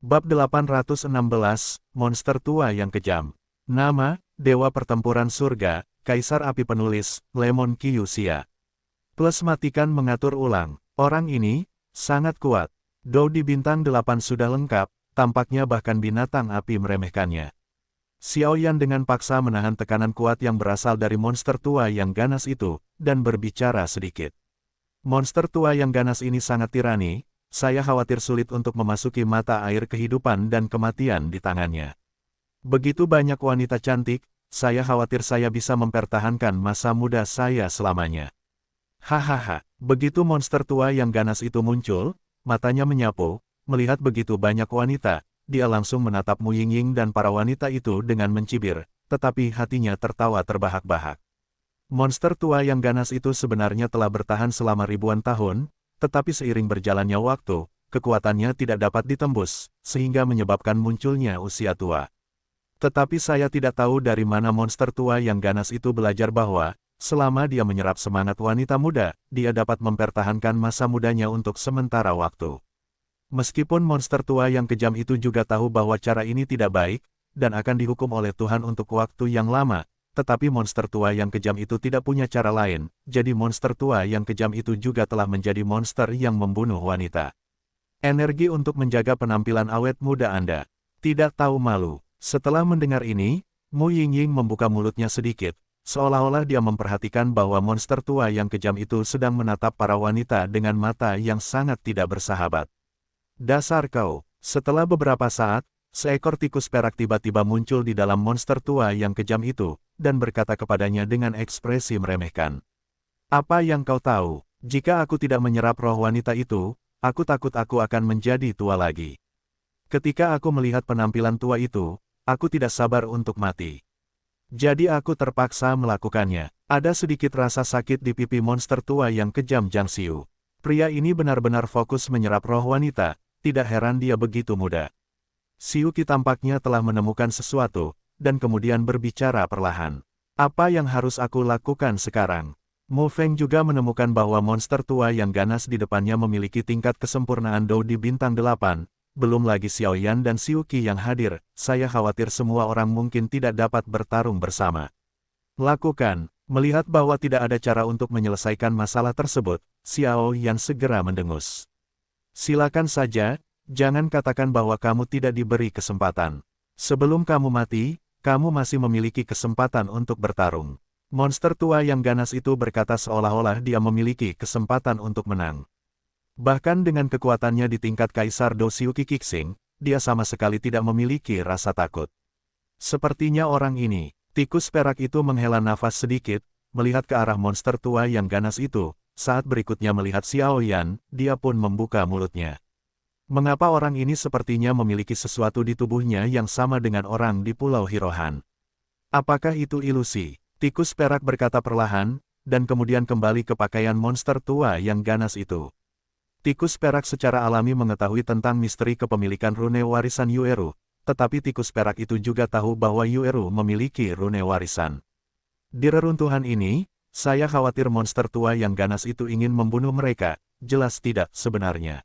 Bab 816, Monster Tua yang Kejam. Nama, Dewa Pertempuran Surga, Kaisar Api Penulis, Lemon Kyuushia. Plus matikan mengatur ulang. Orang ini, sangat kuat. Dou di bintang 8 sudah lengkap, tampaknya bahkan binatang api meremehkannya. Xiaoyan dengan paksa menahan tekanan kuat yang berasal dari monster tua yang ganas itu, dan berbicara sedikit. Monster tua yang ganas ini sangat tirani. Saya khawatir sulit untuk memasuki mata air kehidupan dan kematian di tangannya. Begitu banyak wanita cantik, saya khawatir saya bisa mempertahankan masa muda saya selamanya. Hahaha, begitu monster tua yang ganas itu muncul, matanya menyapu, melihat begitu banyak wanita, dia langsung menatap Mu Yingying dan para wanita itu dengan mencibir, tetapi hatinya tertawa terbahak-bahak. Monster tua yang ganas itu sebenarnya telah bertahan selama ribuan tahun, tetapi seiring berjalannya waktu, kekuatannya tidak dapat ditembus, sehingga menyebabkan munculnya usia tua. Tetapi saya tidak tahu dari mana monster tua yang ganas itu belajar bahwa, selama dia menyerap semangat wanita muda, dia dapat mempertahankan masa mudanya untuk sementara waktu. Meskipun monster tua yang kejam itu juga tahu bahwa cara ini tidak baik, dan akan dihukum oleh Tuhan untuk waktu yang lama, tetapi monster tua yang kejam itu tidak punya cara lain, jadi monster tua yang kejam itu juga telah menjadi monster yang membunuh wanita. Energi untuk menjaga penampilan awet muda Anda. Tidak tahu malu. Setelah mendengar ini, Mu Yingying membuka mulutnya sedikit, seolah-olah dia memperhatikan bahwa monster tua yang kejam itu sedang menatap para wanita dengan mata yang sangat tidak bersahabat. Dasar kau! Setelah beberapa saat, seekor tikus perak tiba-tiba muncul di dalam monster tua yang kejam itu, dan berkata kepadanya dengan ekspresi meremehkan. Apa yang kau tahu? Jika aku tidak menyerap roh wanita itu, aku takut aku akan menjadi tua lagi. Ketika aku melihat penampilan tua itu, aku tidak sabar untuk mati. Jadi aku terpaksa melakukannya. Ada sedikit rasa sakit di pipi monster tua yang kejam Jiang Xiu. Pria ini benar-benar fokus menyerap roh wanita, tidak heran dia begitu muda. Xiu Qi tampaknya telah menemukan sesuatu, dan kemudian berbicara perlahan. Apa yang harus aku lakukan sekarang? Mu Feng juga menemukan bahwa monster tua yang ganas di depannya memiliki tingkat kesempurnaan Dou di bintang 8, belum lagi Xiaoyan dan Xiu Qi yang hadir, saya khawatir semua orang mungkin tidak dapat bertarung bersama. Lakukan. Melihat bahwa tidak ada cara untuk menyelesaikan masalah tersebut, Xiaoyan segera mendengus. Silakan saja, jangan katakan bahwa kamu tidak diberi kesempatan. Sebelum kamu mati, kamu masih memiliki kesempatan untuk bertarung. Monster tua yang ganas itu berkata seolah-olah dia memiliki kesempatan untuk menang. Bahkan dengan kekuatannya di tingkat Kaisar Dou Xiu Qi Qixing, dia sama sekali tidak memiliki rasa takut. Sepertinya orang ini, tikus perak itu menghela nafas sedikit, melihat ke arah monster tua yang ganas itu, saat berikutnya melihat Xiaoyan, dia pun membuka mulutnya. Mengapa orang ini sepertinya memiliki sesuatu di tubuhnya yang sama dengan orang di Pulau Hirohan? Apakah itu ilusi? Tikus perak berkata perlahan, dan kemudian kembali ke pakaian monster tua yang ganas itu. Tikus perak secara alami mengetahui tentang misteri kepemilikan rune warisan Yueru, tetapi tikus perak itu juga tahu bahwa Yueru memiliki rune warisan. Di reruntuhan ini, saya khawatir monster tua yang ganas itu ingin membunuh mereka, jelas tidak sebenarnya.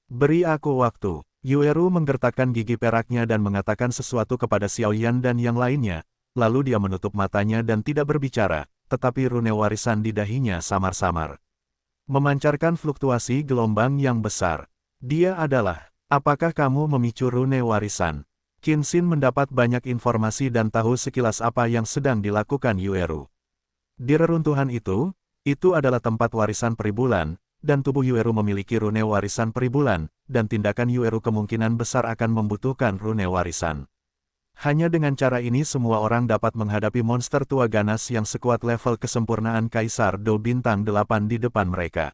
Beri aku waktu. Yueru menggertakkan gigi peraknya dan mengatakan sesuatu kepada Xiaoyan dan yang lainnya, lalu dia menutup matanya dan tidak berbicara, tetapi rune warisan di dahinya samar-samar memancarkan fluktuasi gelombang yang besar. Dia adalah, apakah kamu memicu rune warisan? Qin Xin mendapat banyak informasi dan tahu sekilas apa yang sedang dilakukan Yueru. Di reruntuhan itu adalah tempat warisan peribulan, dan tubuh Yueru memiliki rune warisan peribulan, dan tindakan Yueru kemungkinan besar akan membutuhkan rune warisan. Hanya dengan cara ini semua orang dapat menghadapi monster tua ganas yang sekuat level kesempurnaan Kaisar Dou bintang 8 di depan mereka.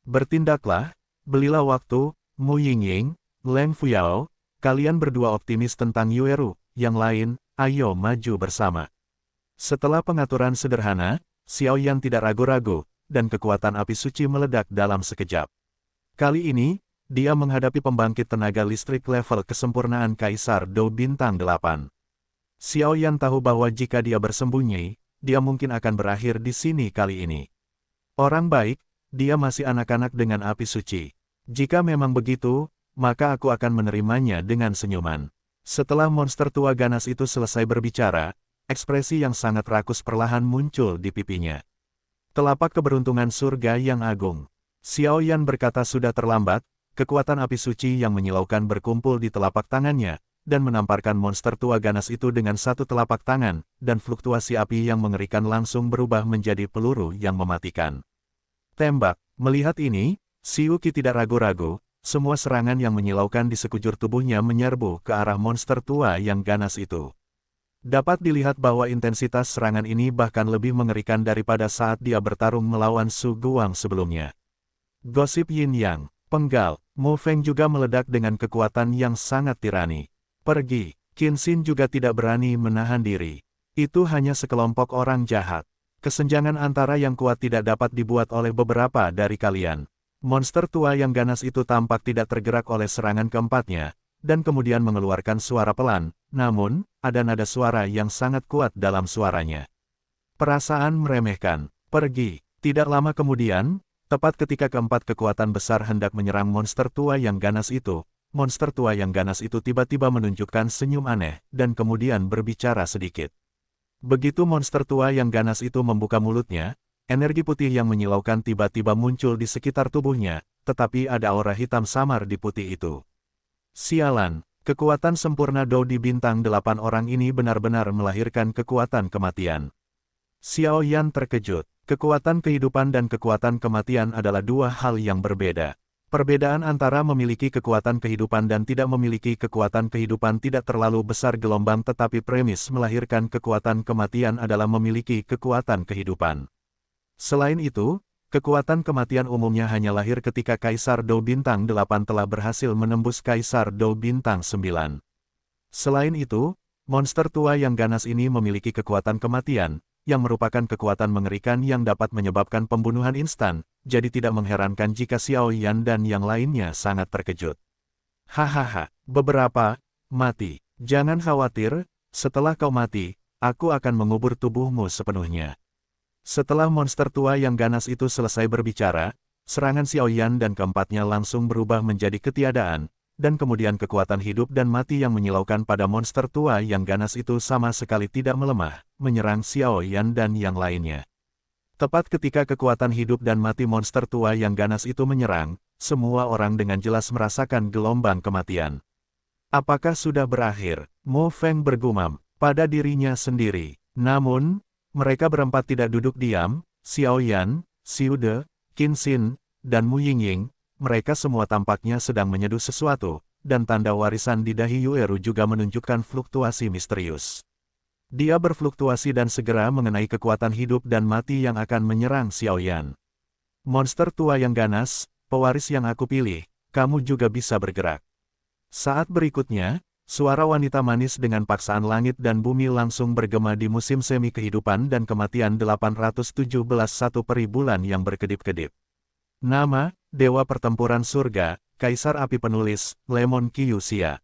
Bertindaklah, belilah waktu, Mu Yingying, Leng Fuyao, kalian berdua optimis tentang Yueru, yang lain, ayo maju bersama. Setelah pengaturan sederhana, Xiaoyan tidak ragu-ragu, dan kekuatan api suci meledak dalam sekejap. Kali ini, dia menghadapi pembangkit tenaga listrik level kesempurnaan Kaisar Dou bintang 8. Xiaoyan tahu bahwa jika dia bersembunyi, dia mungkin akan berakhir di sini kali ini. Orang baik, dia masih anak-anak dengan api suci. Jika memang begitu, maka aku akan menerimanya dengan senyuman. Setelah monster tua ganas itu selesai berbicara, ekspresi yang sangat rakus perlahan muncul di pipinya. Telapak keberuntungan surga yang agung. Xiao Yan berkata sudah terlambat, kekuatan api suci yang menyilaukan berkumpul di telapak tangannya, dan menamparkan monster tua ganas itu dengan satu telapak tangan, dan fluktuasi api yang mengerikan langsung berubah menjadi peluru yang mematikan. Tembak. Melihat ini, Xiu Qi tidak ragu-ragu, semua serangan yang menyilaukan di sekujur tubuhnya menyerbu ke arah monster tua yang ganas itu. Dapat dilihat bahwa intensitas serangan ini bahkan lebih mengerikan daripada saat dia bertarung melawan Su Guang sebelumnya. Gosip Yin Yang, penggal, Mo Feng juga meledak dengan kekuatan yang sangat tirani. Pergi, Qin Xin juga tidak berani menahan diri. Itu hanya sekelompok orang jahat. Kesenjangan antara yang kuat tidak dapat dibuat oleh beberapa dari kalian. Monster tua yang ganas itu tampak tidak tergerak oleh serangan keempatnya, dan kemudian mengeluarkan suara pelan, namun, ada nada suara yang sangat kuat dalam suaranya. Perasaan meremehkan. Pergi. Tidak lama kemudian, tepat ketika keempat kekuatan besar hendak menyerang monster tua yang ganas itu, monster tua yang ganas itu tiba-tiba menunjukkan senyum aneh, dan kemudian berbicara sedikit. Begitu monster tua yang ganas itu membuka mulutnya, energi putih yang menyilaukan tiba-tiba muncul di sekitar tubuhnya, tetapi ada aura hitam samar di putih itu. Sialan, kekuatan sempurna Dou di bintang 8 orang ini benar-benar melahirkan kekuatan kematian. Xiao Yan terkejut, kekuatan kehidupan dan kekuatan kematian adalah dua hal yang berbeda. Perbedaan antara memiliki kekuatan kehidupan dan tidak memiliki kekuatan kehidupan tidak terlalu besar gelombang, tetapi premis melahirkan kekuatan kematian adalah memiliki kekuatan kehidupan. Selain itu, kekuatan kematian umumnya hanya lahir ketika Kaisar Dou Bintang 8 telah berhasil menembus Kaisar Dou Bintang 9. Selain itu, monster tua yang ganas ini memiliki kekuatan kematian, yang merupakan kekuatan mengerikan yang dapat menyebabkan pembunuhan instan, jadi tidak mengherankan jika Xiao Yan dan yang lainnya sangat terkejut. Hahaha, beberapa, mati. Jangan khawatir, setelah kau mati, aku akan mengubur tubuhmu sepenuhnya. Setelah monster tua yang ganas itu selesai berbicara, serangan Xiao Yan dan keempatnya langsung berubah menjadi ketiadaan, dan kemudian kekuatan hidup dan mati yang menyilaukan pada monster tua yang ganas itu sama sekali tidak melemah, menyerang Xiao Yan dan yang lainnya. Tepat ketika kekuatan hidup dan mati monster tua yang ganas itu menyerang, semua orang dengan jelas merasakan gelombang kematian. Apakah sudah berakhir? Mo Feng bergumam pada dirinya sendiri. Namun, mereka berempat tidak duduk diam, Xiao Yan, Xiu De, Qin Xin, dan Mu Yingying. Mereka semua tampaknya sedang menyeduh sesuatu, dan tanda warisan di dahi Yueru juga menunjukkan fluktuasi misterius. Dia berfluktuasi dan segera mengenai kekuatan hidup dan mati yang akan menyerang Xiao Yan. Monster tua yang ganas, pewaris yang aku pilih, kamu juga bisa bergerak. Saat berikutnya, suara wanita manis dengan paksaan langit dan bumi langsung bergema di musim semi kehidupan dan kematian 817 1 peri bulan yang berkedip-kedip. Nama, Dewa Pertempuran Surga, Kaisar Api Penulis, Lemon Kyuxia.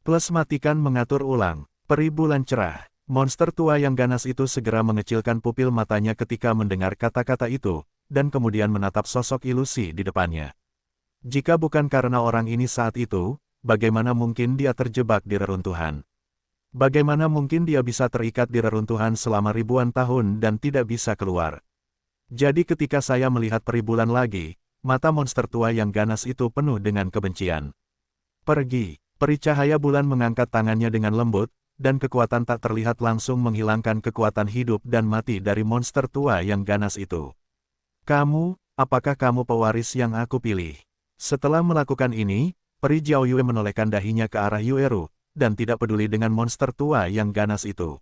Plus matikan mengatur ulang, peri bulan cerah. Monster tua yang ganas itu segera mengecilkan pupil matanya ketika mendengar kata-kata itu, dan kemudian menatap sosok ilusi di depannya. Jika bukan karena orang ini saat itu, bagaimana mungkin dia terjebak di reruntuhan? Bagaimana mungkin dia bisa terikat di reruntuhan selama ribuan tahun dan tidak bisa keluar? Jadi ketika saya melihat peri bulan lagi, mata monster tua yang ganas itu penuh dengan kebencian. Pergi, peri cahaya bulan mengangkat tangannya dengan lembut, dan kekuatan tak terlihat langsung menghilangkan kekuatan hidup dan mati dari monster tua yang ganas itu. Kamu, apakah kamu pewaris yang aku pilih? Setelah melakukan ini, peri Jiao Yue menolehkan dahinya ke arah Yueru, dan tidak peduli dengan monster tua yang ganas itu.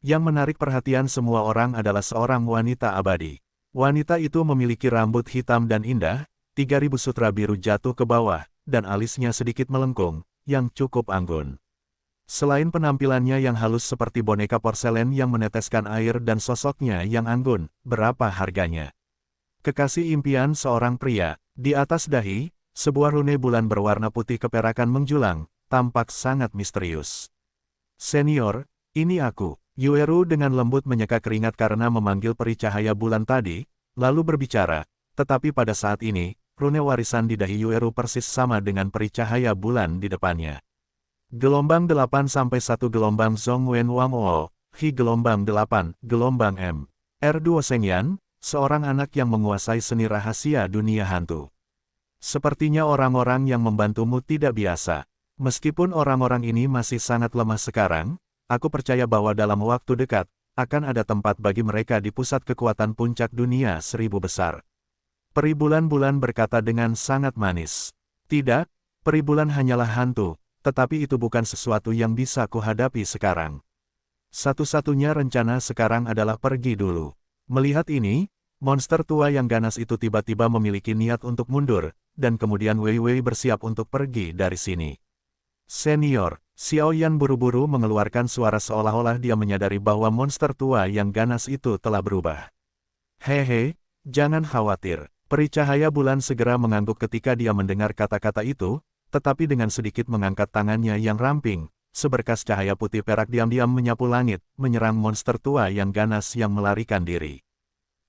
Yang menarik perhatian semua orang adalah seorang wanita abadi. Wanita itu memiliki rambut hitam dan indah, 3000 sutra biru jatuh ke bawah, dan alisnya sedikit melengkung, yang cukup anggun. Selain penampilannya yang halus seperti boneka porselen yang meneteskan air dan sosoknya yang anggun, berapa harganya? Kekasih impian seorang pria, di atas dahi, sebuah rune bulan berwarna putih keperakan menjulang, tampak sangat misterius. Senior, ini aku. Yueru dengan lembut menyeka keringat karena memanggil peri cahaya bulan tadi, lalu berbicara, tetapi pada saat ini, rune warisan di dahi Yueru persis sama dengan peri cahaya bulan di depannya. Gelombang 8 sampai 1 gelombang Zhongwen Wang O, Hi gelombang 8, gelombang M. R2 Sengyan, seorang anak yang menguasai seni rahasia dunia hantu. Sepertinya orang-orang yang membantumu tidak biasa. Meskipun orang-orang ini masih sangat lemah sekarang, aku percaya bahwa dalam waktu dekat, akan ada tempat bagi mereka di pusat kekuatan puncak dunia 1000 besar. Peri bulan-bulan berkata dengan sangat manis. Tidak, peri bulan hanyalah hantu, tetapi itu bukan sesuatu yang bisa kuhadapi sekarang. Satu-satunya rencana sekarang adalah pergi dulu. Melihat ini, monster tua yang ganas itu tiba-tiba memiliki niat untuk mundur, dan kemudian Wei Wei bersiap untuk pergi dari sini. Senior, Xiao Yan buru-buru mengeluarkan suara seolah-olah dia menyadari bahwa monster tua yang ganas itu telah berubah. Hehe, jangan khawatir. Peri cahaya bulan segera mengangguk ketika dia mendengar kata-kata itu, tetapi dengan sedikit mengangkat tangannya yang ramping, seberkas cahaya putih perak diam-diam menyapu langit, menyerang monster tua yang ganas yang melarikan diri.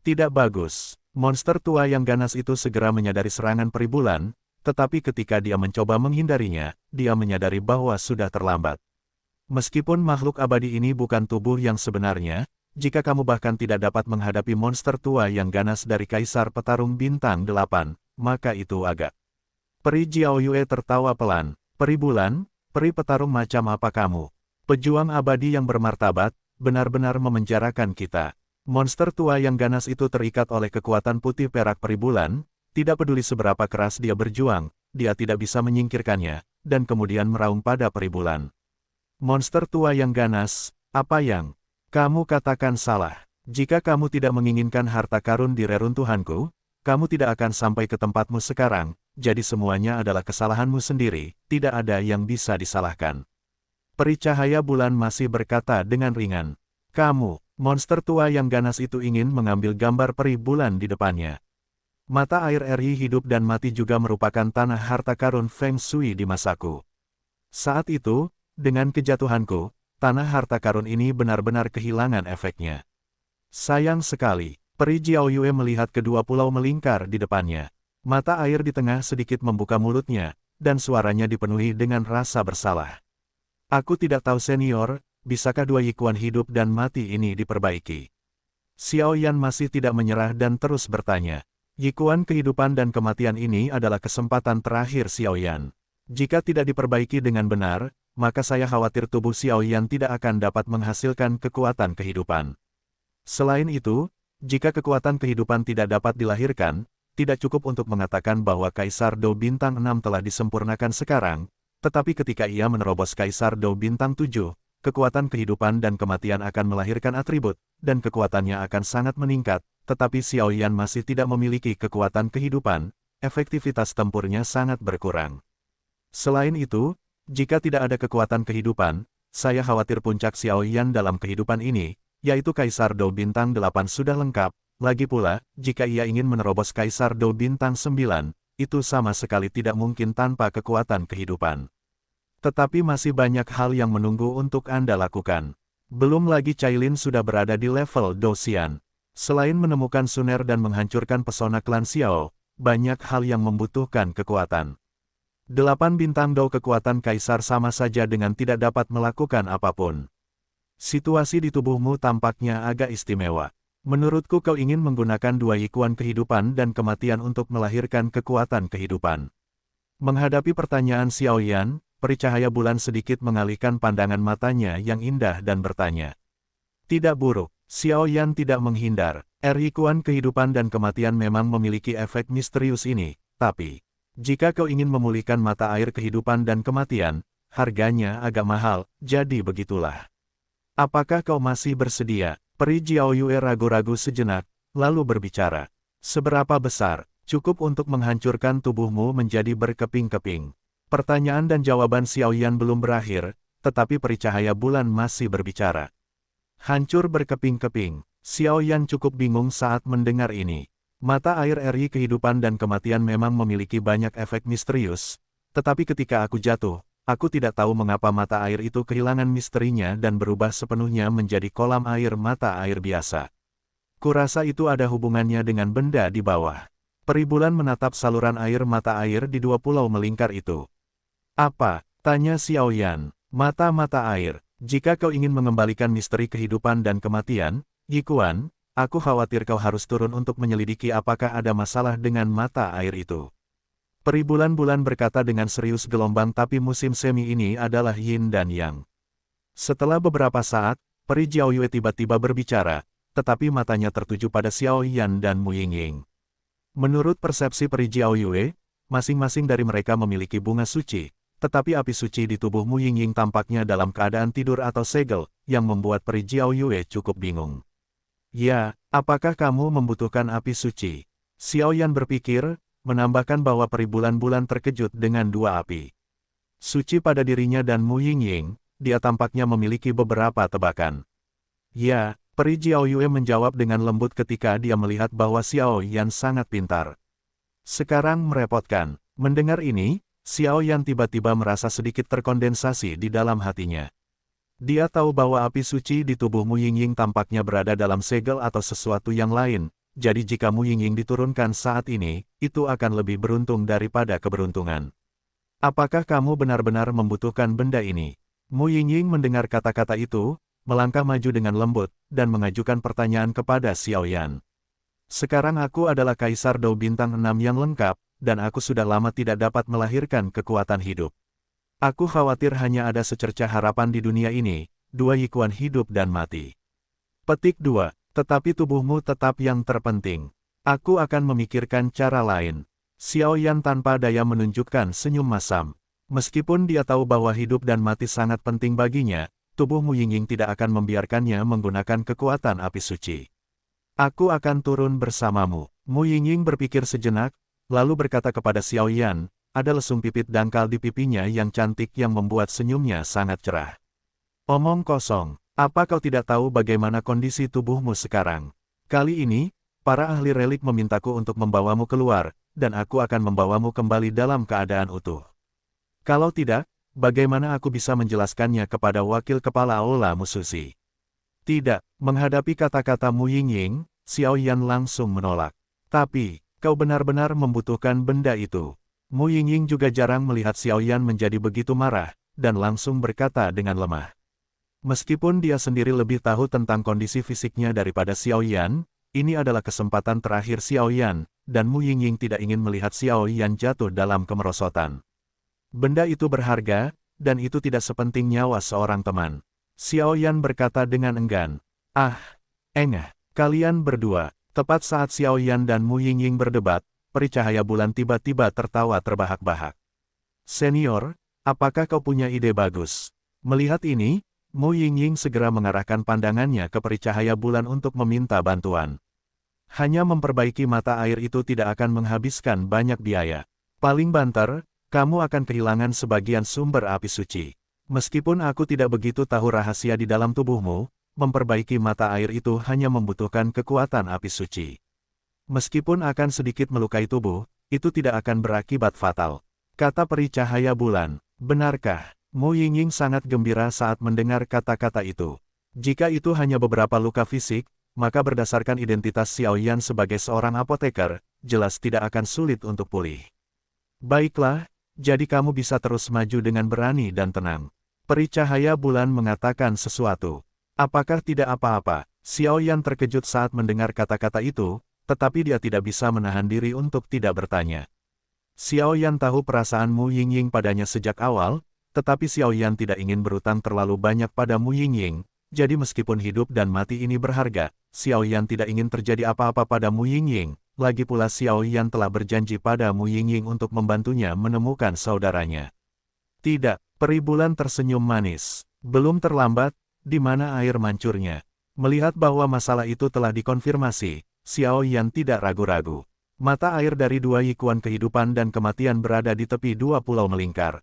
Tidak bagus. Monster tua yang ganas itu segera menyadari serangan peri bulan, tetapi ketika dia mencoba menghindarinya, dia menyadari bahwa sudah terlambat. Meskipun makhluk abadi ini bukan tubuh yang sebenarnya, jika kamu bahkan tidak dapat menghadapi monster tua yang ganas dari Kaisar Petarung Bintang 8, maka itu agak. Peri Jiao Yue tertawa pelan. Peri bulan, peri petarung macam apa kamu? Pejuang abadi yang bermartabat, benar-benar memenjarakan kita. Monster tua yang ganas itu terikat oleh kekuatan putih perak peri bulan, tidak peduli seberapa keras dia berjuang, dia tidak bisa menyingkirkannya, dan kemudian meraung pada peri bulan. Monster tua yang ganas, apa yang kamu katakan salah? Jika kamu tidak menginginkan harta karun di reruntuhanku, kamu tidak akan sampai ke tempatmu sekarang, jadi semuanya adalah kesalahanmu sendiri, tidak ada yang bisa disalahkan. Peri cahaya bulan masih berkata dengan ringan. Kamu, monster tua yang ganas itu ingin mengambil gambar peri bulan di depannya. Mata air eri hidup dan mati juga merupakan tanah harta karun Feng Shui di masaku. Saat itu, dengan kejatuhanku, tanah harta karun ini benar-benar kehilangan efeknya. Sayang sekali, peri Jiao Yue melihat kedua pulau melingkar di depannya. Mata air di tengah sedikit membuka mulutnya, dan suaranya dipenuhi dengan rasa bersalah. Aku tidak tahu senior, bisakah dua yikuan hidup dan mati ini diperbaiki? Xiao Yan masih tidak menyerah dan terus bertanya. Yikuan kehidupan dan kematian ini adalah kesempatan terakhir Xiao Yan. Jika tidak diperbaiki dengan benar, maka saya khawatir tubuh Xiao Yan tidak akan dapat menghasilkan kekuatan kehidupan. Selain itu, jika kekuatan kehidupan tidak dapat dilahirkan, tidak cukup untuk mengatakan bahwa Kaisar Dou Bintang 6 telah disempurnakan sekarang, tetapi ketika ia menerobos Kaisar Dou Bintang 7, kekuatan kehidupan dan kematian akan melahirkan atribut, dan kekuatannya akan sangat meningkat. Tetapi Xiao Yan masih tidak memiliki kekuatan kehidupan, efektivitas tempurnya sangat berkurang. Selain itu, jika tidak ada kekuatan kehidupan, saya khawatir puncak Xiao Yan dalam kehidupan ini, yaitu Kaisar Dou Bintang 8 sudah lengkap, lagi pula, jika ia ingin menerobos Kaisar Dou Bintang 9, itu sama sekali tidak mungkin tanpa kekuatan kehidupan. Tetapi masih banyak hal yang menunggu untuk Anda lakukan. Belum lagi Cailin sudah berada di level Dou Xian. Selain menemukan Suner dan menghancurkan pesona klan Xiao, banyak hal yang membutuhkan kekuatan. 8 bintang Dou kekuatan Kaisar sama saja dengan tidak dapat melakukan apapun. Situasi di tubuhmu tampaknya agak istimewa. Menurutku kau ingin menggunakan dua yikuan kehidupan dan kematian untuk melahirkan kekuatan kehidupan. Menghadapi pertanyaan Xiao Yan, peri cahaya bulan sedikit mengalihkan pandangan matanya yang indah dan bertanya. Tidak buruk. Xiao Yan tidak menghindar. Yikuan kehidupan dan kematian memang memiliki efek misterius ini, tapi jika kau ingin memulihkan mata air kehidupan dan kematian, harganya agak mahal, jadi begitulah. Apakah kau masih bersedia? Peri Jiao Yue ragu-ragu sejenak, lalu berbicara. Seberapa besar, cukup untuk menghancurkan tubuhmu menjadi berkeping-keping? Pertanyaan dan jawaban Xiao Yan belum berakhir, tetapi peri cahaya bulan masih berbicara. Hancur berkeping-keping. Xiao Yan cukup bingung saat mendengar ini. Mata air eri kehidupan dan kematian memang memiliki banyak efek misterius, tetapi ketika aku jatuh, aku tidak tahu mengapa mata air itu kehilangan misterinya dan berubah sepenuhnya menjadi kolam air mata air biasa. Kurasa itu ada hubungannya dengan benda di bawah. Peri bulan menatap saluran air mata air di dua pulau melingkar itu. Apa? Tanya Xiao Yan. Mata-mata air. Jika kau ingin mengembalikan misteri kehidupan dan kematian, Yikuan, aku khawatir kau harus turun untuk menyelidiki apakah ada masalah dengan mata air itu. Peri bulan-bulan berkata dengan serius gelombang tapi musim semi ini adalah yin dan yang. Setelah beberapa saat, Peri Jiao Yue tiba-tiba berbicara, tetapi matanya tertuju pada Xiao Yan dan Mu Yingying. Menurut persepsi Peri Jiao Yue, masing-masing dari mereka memiliki bunga suci, tetapi api suci di tubuh Mu Yingying tampaknya dalam keadaan tidur atau segel, yang membuat Peri Jiao Yue cukup bingung. Ya, apakah kamu membutuhkan api suci? Xiao Yan berpikir, menambahkan bahwa Peri bulan-bulan terkejut dengan dua api suci pada dirinya dan Mu Yingying. Dia tampaknya memiliki beberapa tebakan. Ya, Peri Jiao Yue menjawab dengan lembut ketika dia melihat bahwa Xiao Yan sangat pintar. Sekarang merepotkan. Mendengar ini, Xiao Yan tiba-tiba merasa sedikit terkondensasi di dalam hatinya. Dia tahu bahwa api suci di tubuh Mu Yingying tampaknya berada dalam segel atau sesuatu yang lain, jadi jika Mu Yingying diturunkan saat ini, itu akan lebih beruntung daripada keberuntungan. Apakah kamu benar-benar membutuhkan benda ini? Mu Yingying mendengar kata-kata itu, melangkah maju dengan lembut, dan mengajukan pertanyaan kepada Xiao Yan. Sekarang aku adalah Kaisar Dou Bintang 6 yang lengkap, dan aku sudah lama tidak dapat melahirkan kekuatan hidup. Aku khawatir hanya ada secercah harapan di dunia ini, dua Yikuan hidup dan mati. Petik 2. Tetapi tubuhmu tetap yang terpenting. Aku akan memikirkan cara lain. Xiao Yan tanpa daya menunjukkan senyum masam. Meskipun dia tahu bahwa hidup dan mati sangat penting baginya, tubuh Mu Yingying tidak akan membiarkannya menggunakan kekuatan api suci. Aku akan turun bersamamu. Mu Yingying berpikir sejenak, lalu berkata kepada Xiao Yan, ada lesung pipit dangkal di pipinya yang cantik yang membuat senyumnya sangat cerah. Omong kosong, apa kau tidak tahu bagaimana kondisi tubuhmu sekarang? Kali ini, para ahli relik memintaku untuk membawamu keluar, dan aku akan membawamu kembali dalam keadaan utuh. Kalau tidak, bagaimana aku bisa menjelaskannya kepada wakil kepala Aula Musushi? Tidak, menghadapi kata-kata Mu Yingying, Xiao Yan langsung menolak. Tapi, kau benar-benar membutuhkan benda itu. Mu Yingying juga jarang melihat Xiao Yan menjadi begitu marah, dan langsung berkata dengan lemah. Meskipun dia sendiri lebih tahu tentang kondisi fisiknya daripada Xiao Yan, ini adalah kesempatan terakhir Xiao Yan, dan Mu Yingying tidak ingin melihat Xiao Yan jatuh dalam kemerosotan. Benda itu berharga, dan itu tidak sepenting nyawa seorang teman. Xiao Yan berkata dengan enggan. Ah, engah, kalian berdua. Tepat saat Xiao Yan dan Mu Yingying berdebat, Peri Cahaya Bulan tiba-tiba tertawa terbahak-bahak. Senior, apakah kau punya ide bagus? Melihat ini, Mu Yingying segera mengarahkan pandangannya ke Peri Cahaya Bulan untuk meminta bantuan. Hanya memperbaiki mata air itu tidak akan menghabiskan banyak biaya. Paling banter, kamu akan kehilangan sebagian sumber api suci. Meskipun aku tidak begitu tahu rahasia di dalam tubuhmu, memperbaiki mata air itu hanya membutuhkan kekuatan api suci. Meskipun akan sedikit melukai tubuh, itu tidak akan berakibat fatal. Kata Peri Cahaya Bulan. Benarkah? Mu Yingying sangat gembira saat mendengar kata-kata itu. Jika itu hanya beberapa luka fisik, maka berdasarkan identitas Xiao Yan sebagai seorang apoteker, jelas tidak akan sulit untuk pulih. Baiklah. Jadi kamu bisa terus maju dengan berani dan tenang. Peri Cahaya Bulan mengatakan sesuatu. Apakah tidak apa-apa? Xiao Yan terkejut saat mendengar kata-kata itu, tetapi dia tidak bisa menahan diri untuk tidak bertanya. Xiao Yan tahu perasaan Mu Yingying padanya sejak awal, tetapi Xiao Yan tidak ingin berutang terlalu banyak pada Mu Yingying, jadi meskipun hidup dan mati ini berharga, Xiao Yan tidak ingin terjadi apa-apa pada Mu Yingying. Lagi pula Xiao Yan telah berjanji pada Mu Yingying untuk membantunya menemukan saudaranya. Tidak, Peri Bulan tersenyum manis. Belum terlambat, di mana air mancurnya. Melihat bahwa masalah itu telah dikonfirmasi, Xiao Yan tidak ragu-ragu. Mata air dari dua Yikuan kehidupan dan kematian berada di tepi dua pulau melingkar.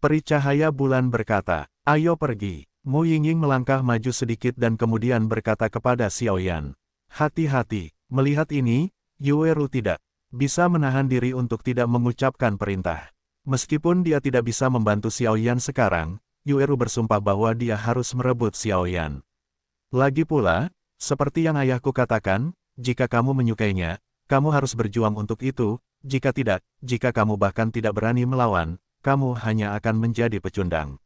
Peri Cahaya Bulan berkata, ayo pergi. Mu Yingying melangkah maju sedikit dan kemudian berkata kepada Xiao Yan. Hati-hati, melihat ini, Yueru tidak bisa menahan diri untuk tidak mengucapkan perintah. Meskipun dia tidak bisa membantu Xiao Yan sekarang, Yueru bersumpah bahwa dia harus merebut Xiao Yan. Lagi pula, seperti yang ayahku katakan, jika kamu menyukainya, kamu harus berjuang untuk itu, jika tidak, jika kamu bahkan tidak berani melawan, kamu hanya akan menjadi pecundang.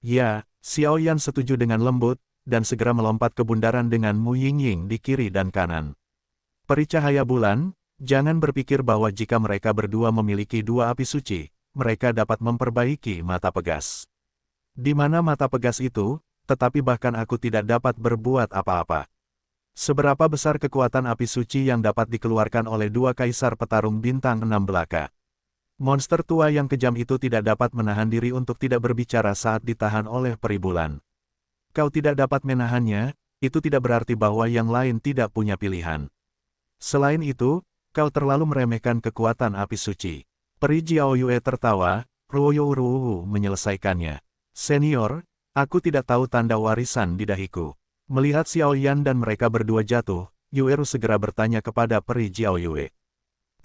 Ya, Xiao Yan setuju dengan lembut, dan segera melompat ke bundaran dengan Mu Yingying di kiri dan kanan. Peri cahaya bulan, jangan berpikir bahwa jika mereka berdua memiliki dua api suci, mereka dapat memperbaiki mata pegas. Di mana mata pegas itu, tetapi bahkan aku tidak dapat berbuat apa-apa. Seberapa besar kekuatan api suci yang dapat dikeluarkan oleh dua kaisar petarung bintang 6 belaka? Monster tua yang kejam itu tidak dapat menahan diri untuk tidak berbicara saat ditahan oleh peri bulan. Kau tidak dapat menahannya, itu tidak berarti bahwa yang lain tidak punya pilihan. Selain itu, kau terlalu meremehkan kekuatan api suci. Peri Jiao Yue tertawa, Ruoyo menyelesaikannya. Senior, aku tidak tahu tanda warisan di dahiku. Melihat Xiao Yan dan mereka berdua jatuh, Yueru segera bertanya kepada peri Jiao Yue.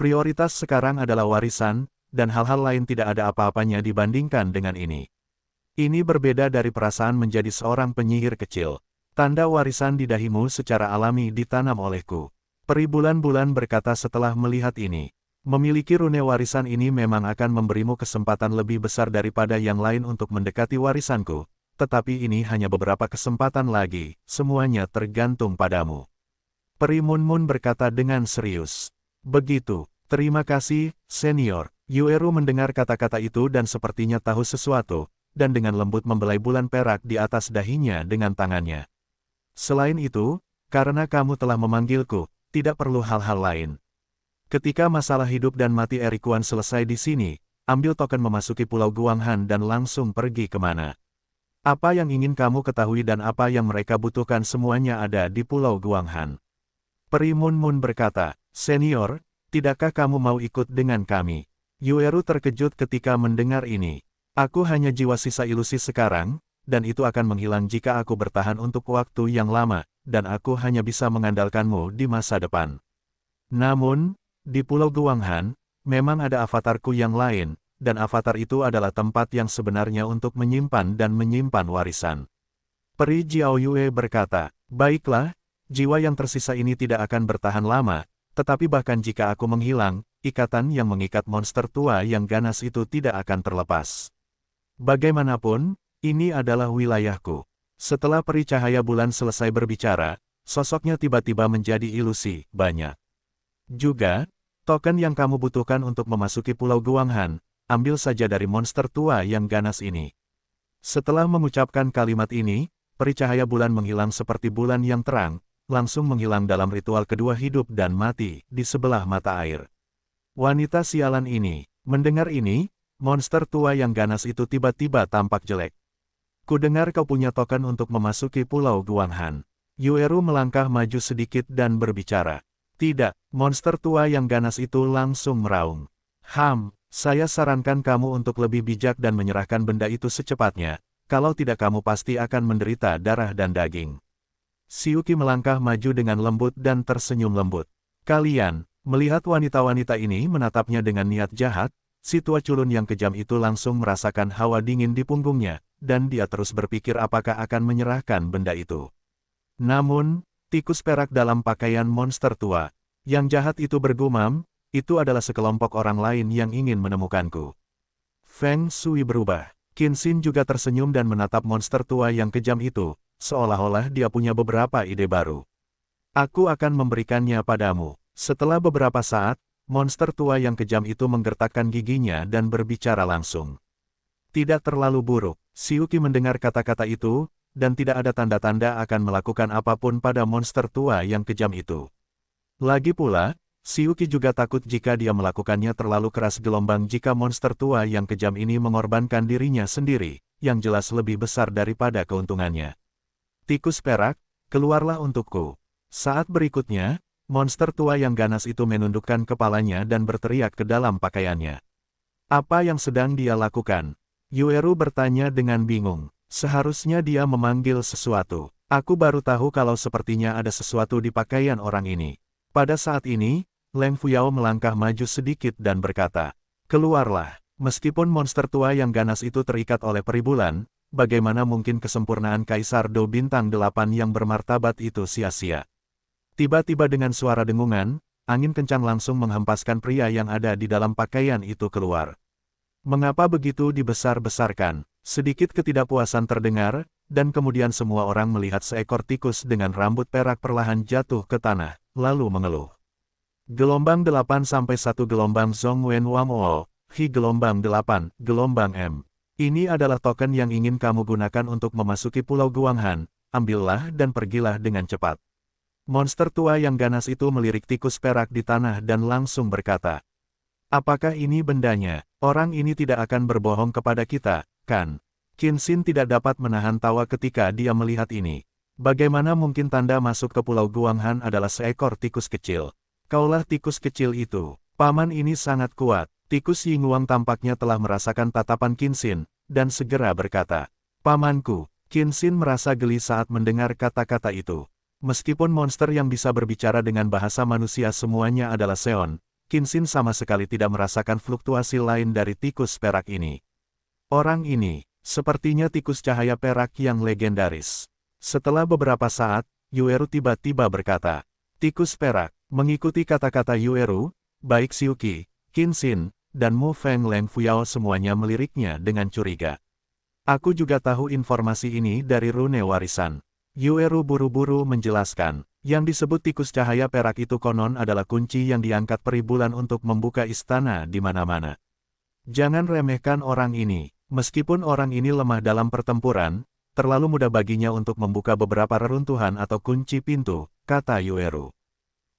Prioritas sekarang adalah warisan, dan hal-hal lain tidak ada apa-apanya dibandingkan dengan ini. Ini berbeda dari perasaan menjadi seorang penyihir kecil. Tanda warisan di dahimu secara alami ditanam olehku. Peri bulan-bulan berkata setelah melihat ini. Memiliki rune warisan ini memang akan memberimu kesempatan lebih besar daripada yang lain untuk mendekati warisanku. Tetapi ini hanya beberapa kesempatan lagi, semuanya tergantung padamu. Peri Mun berkata dengan serius. Begitu, terima kasih, senior. Yueru mendengar kata-kata itu dan sepertinya tahu sesuatu, dan dengan lembut membelai bulan perak di atas dahinya dengan tangannya. Selain itu, karena kamu telah memanggilku, tidak perlu hal-hal lain. Ketika masalah hidup dan mati Erikuan selesai di sini, ambil token memasuki Pulau Guanghan dan langsung pergi kemana. Apa yang ingin kamu ketahui dan apa yang mereka butuhkan semuanya ada di Pulau Guanghan. Peri Mun berkata, senior, tidakkah kamu mau ikut dengan kami? Yueru terkejut ketika mendengar ini. Aku hanya jiwa sisa ilusi sekarang, dan itu akan menghilang jika aku bertahan untuk waktu yang lama, dan aku hanya bisa mengandalkanmu di masa depan. Namun, di Pulau Guanghan, memang ada avatarku yang lain, dan avatar itu adalah tempat yang sebenarnya untuk menyimpan dan menyimpan warisan. Peri Jiao Yue berkata, baiklah, jiwa yang tersisa ini tidak akan bertahan lama, tetapi bahkan jika aku menghilang, ikatan yang mengikat monster tua yang ganas itu tidak akan terlepas. Bagaimanapun, ini adalah wilayahku. Setelah peri cahaya bulan selesai berbicara, sosoknya tiba-tiba menjadi ilusi, banyak. Juga, token yang kamu butuhkan untuk memasuki Pulau Guanghan, ambil saja dari monster tua yang ganas ini. Setelah mengucapkan kalimat ini, peri cahaya bulan menghilang seperti bulan yang terang, langsung menghilang dalam ritual kedua hidup dan mati di sebelah mata air. Wanita sialan ini, mendengar ini, monster tua yang ganas itu tiba-tiba tampak jelek. Kudengar kau punya token untuk memasuki Pulau Guanghan. Yueru melangkah maju sedikit dan berbicara. Tidak, monster tua yang ganas itu langsung meraung. Saya sarankan kamu untuk lebih bijak dan menyerahkan benda itu secepatnya, kalau tidak kamu pasti akan menderita darah dan daging. Xiuqi melangkah maju dengan lembut dan tersenyum lembut. Kalian, melihat wanita-wanita ini menatapnya dengan niat jahat, si tua culun yang kejam itu langsung merasakan hawa dingin di punggungnya, dan dia terus berpikir apakah akan menyerahkan benda itu. Namun, tikus perak dalam pakaian monster tua, yang jahat itu bergumam, itu adalah sekelompok orang lain yang ingin menemukanku. Feng Shui berubah. Qin Xin juga tersenyum dan menatap monster tua yang kejam itu, seolah-olah dia punya beberapa ide baru. Aku akan memberikannya padamu. Setelah beberapa saat, monster tua yang kejam itu menggertakkan giginya dan berbicara langsung. Tidak terlalu buruk. Xiuqi mendengar kata-kata itu, dan tidak ada tanda-tanda akan melakukan apapun pada monster tua yang kejam itu. Lagi pula, Xiuqi juga takut jika dia melakukannya terlalu keras gelombang jika monster tua yang kejam ini mengorbankan dirinya sendiri, yang jelas lebih besar daripada keuntungannya. Tikus perak, keluarlah untukku. Saat berikutnya, monster tua yang ganas itu menundukkan kepalanya dan berteriak ke dalam pakaiannya. Apa yang sedang dia lakukan? Yueru bertanya dengan bingung. Seharusnya dia memanggil sesuatu. Aku baru tahu kalau sepertinya ada sesuatu di pakaian orang ini. Pada saat ini, Leng Fuyao melangkah maju sedikit dan berkata, keluarlah. Meskipun monster tua yang ganas itu terikat oleh peri bulan, bagaimana mungkin kesempurnaan Kaisar Do Bintang 8 yang bermartabat itu sia-sia? Tiba-tiba dengan suara dengungan, angin kencang langsung menghempaskan pria yang ada di dalam pakaian itu keluar. Mengapa begitu dibesar-besarkan? Sedikit ketidakpuasan terdengar, dan kemudian semua orang melihat seekor tikus dengan rambut perak perlahan jatuh ke tanah, lalu mengeluh. Gelombang 8 sampai 1 gelombang Zhong Wen Wang O, Hi gelombang 8, gelombang M. Ini adalah token yang ingin kamu gunakan untuk memasuki Pulau Guanghan, ambillah dan pergilah dengan cepat. Monster tua yang ganas itu melirik tikus perak di tanah dan langsung berkata, apakah ini bendanya? Orang ini tidak akan berbohong kepada kita, kan? Qin Xin tidak dapat menahan tawa ketika dia melihat ini. Bagaimana mungkin tanda masuk ke Pulau Guanghan adalah seekor tikus kecil? Kaulah tikus kecil itu. Paman ini sangat kuat. Tikus Yingguang tampaknya telah merasakan tatapan Qin Xin, dan segera berkata, pamanku. Qin Xin merasa geli saat mendengar kata-kata itu. Meskipun monster yang bisa berbicara dengan bahasa manusia semuanya adalah Seon, Qin Xin sama sekali tidak merasakan fluktuasi lain dari tikus perak ini. Orang ini, sepertinya tikus cahaya perak yang legendaris. Setelah beberapa saat, Yueru tiba-tiba berkata, tikus perak. Mengikuti kata-kata Yueru, baik Xiuqi, Qin Xin, dan Mu Feng Leng Fuyao semuanya meliriknya dengan curiga. Aku juga tahu informasi ini dari rune warisan. Yueru buru-buru menjelaskan, yang disebut tikus cahaya perak itu konon adalah kunci yang diangkat peri bulan untuk membuka istana di mana-mana. Jangan remehkan orang ini, meskipun orang ini lemah dalam pertempuran, terlalu mudah baginya untuk membuka beberapa reruntuhan atau kunci pintu, kata Yueru.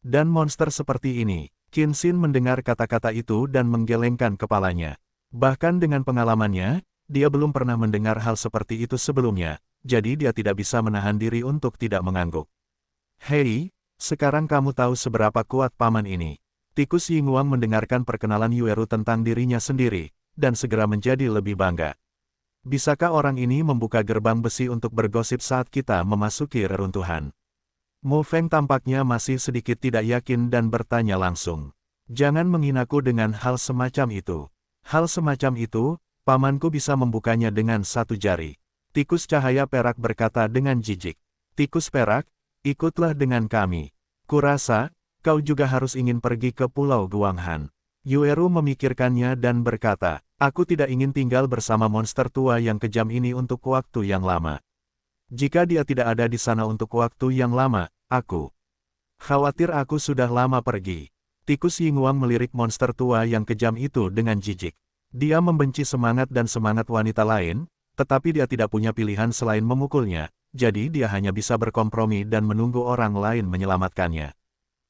Dan monster seperti ini. Qin Xin mendengar kata-kata itu dan menggelengkan kepalanya. Bahkan dengan pengalamannya, dia belum pernah mendengar hal seperti itu sebelumnya, jadi dia tidak bisa menahan diri untuk tidak mengangguk. Hei, sekarang kamu tahu seberapa kuat paman ini. Tikus Yingguang mendengarkan perkenalan Yueru tentang dirinya sendiri, dan segera menjadi lebih bangga. Bisakah orang ini membuka gerbang besi untuk bergosip saat kita memasuki reruntuhan? Mu Feng tampaknya masih sedikit tidak yakin dan bertanya langsung. Jangan menghinaku dengan hal semacam itu. Hal semacam itu, pamanku bisa membukanya dengan satu jari. Tikus cahaya perak berkata dengan jijik. Tikus perak, ikutlah dengan kami. Kurasa, kau juga harus ingin pergi ke Pulau Guanghan. Yueru memikirkannya dan berkata, aku tidak ingin tinggal bersama monster tua yang kejam ini untuk waktu yang lama. Jika dia tidak ada di sana untuk waktu yang lama, aku khawatir aku sudah lama pergi. Tikus Yingguang melirik monster tua yang kejam itu dengan jijik. Dia membenci semangat dan semangat wanita lain, tetapi dia tidak punya pilihan selain memukulnya, jadi dia hanya bisa berkompromi dan menunggu orang lain menyelamatkannya.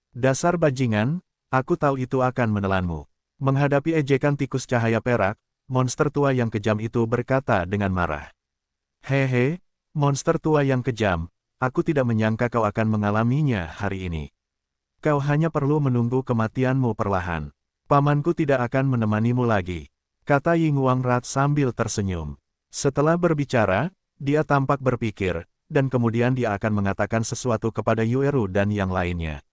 Dasar bajingan, aku tahu itu akan menelanmu. Menghadapi ejekan tikus cahaya perak, monster tua yang kejam itu berkata dengan marah. Hehe. Monster tua yang kejam, aku tidak menyangka kau akan mengalaminya hari ini. Kau hanya perlu menunggu kematianmu perlahan. Pamanku tidak akan menemanimu lagi, kata Yingguang Rat sambil tersenyum. Setelah berbicara, dia tampak berpikir, dan kemudian dia akan mengatakan sesuatu kepada Yueru dan yang lainnya.